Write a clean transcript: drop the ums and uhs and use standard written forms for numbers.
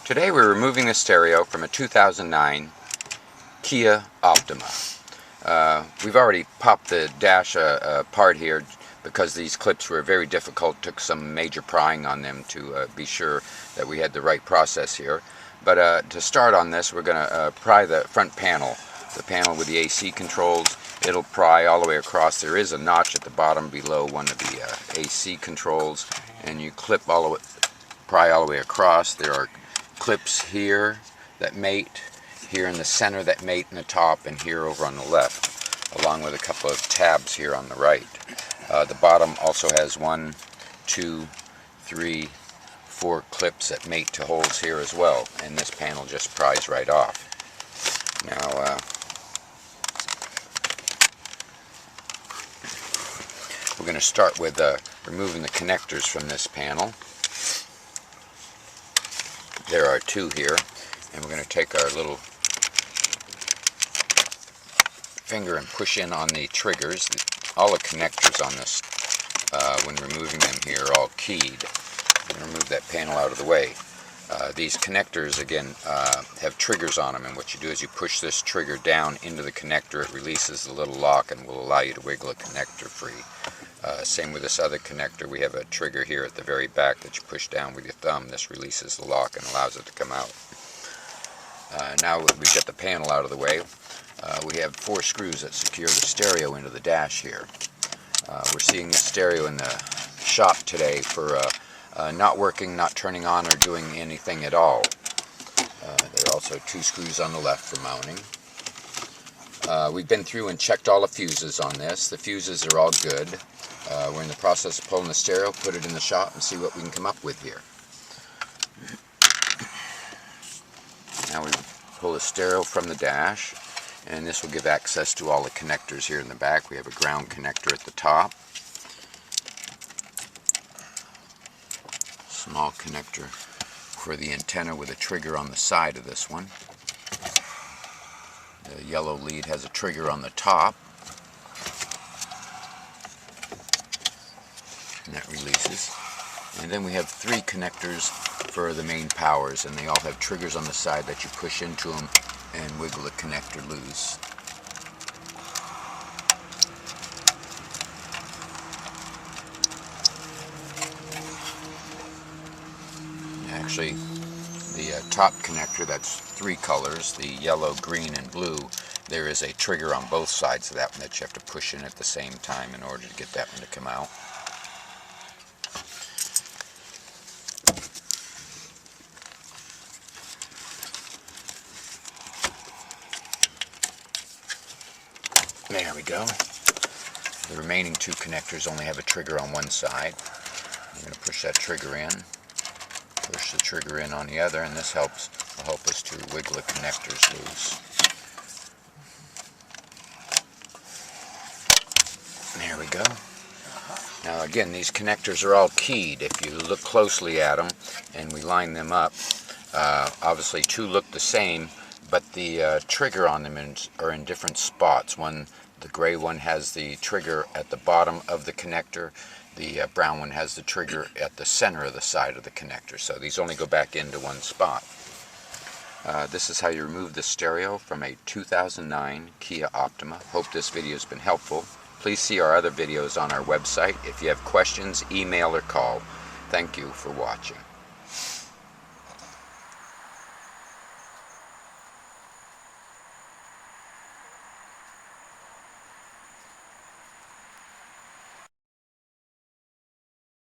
Today we're removing the stereo from a 2009 Kia Optima. We've already popped the dash apart here because these clips were very difficult. Took some major prying on them to be sure that we had the right process here. But to start on this, we're going to pry the front panel, the panel with the AC controls. It'll pry all the way across. There is a notch at the bottom below one of the AC controls, and you clip all the way, pry all the way across. There are clips here that mate, here in the center that mate in the top, and here over on the left, along with a couple of tabs here on the right. The bottom also has 1, 2, 3, 4 clips that mate to holes here as well, and this panel just pries right off. Now we're going to start with removing the connectors from this panel. There are 2 here, and we're going to take our little finger and push in on the triggers. All the connectors on this, when removing them here, are all keyed. I'm going to remove that panel out of the way. These connectors, again, have triggers on them, and what you do is you push this trigger down into the connector. It releases the little lock and will allow you to wiggle a connector free. Same with this other connector. We have a trigger here at the very back that you push down with your thumb. This releases the lock and allows it to come out. Now we've got the panel out of the way. We have 4 screws that secure the stereo into the dash here. We're seeing the stereo in the shop today for not working, not turning on, or doing anything at all. There are also 2 screws on the left for mounting. We've been through and checked all the fuses on this. The fuses are all good. We're in the process of pulling the stereo, put it in the shop, and see what we can come up with here. Now we pull the stereo from the dash, and this will give access to all the connectors here in the back. We have a ground connector at the top, small connector for the antenna with a trigger on the side of this one. The yellow lead has a trigger on the top, and that releases. And then we have 3 connectors for the main powers, and they all have triggers on the side that you push into them and wiggle the connector loose. Actually, the top connector, that's 3 colors, the yellow, green, and blue. There is a trigger on both sides of that one that you have to push in at the same time in order to get that one to come out. There we go. The remaining 2 connectors only have a trigger on one side. I'm going to push that trigger in, push the trigger in on the other, and this will help us to wiggle the connectors loose. There we go. Now again, these connectors are all keyed. If you look closely at them and we line them up, obviously 2 look the same, but the trigger on them are in different spots. The gray one has the trigger at the bottom of the connector. The brown one has the trigger at the center of the side of the connector. So these only go back into one spot. This is how you remove the stereo from a 2009 Kia Optima. Hope this video has been helpful. Please see our other videos on our website. If you have questions, email or call. Thank you for watching.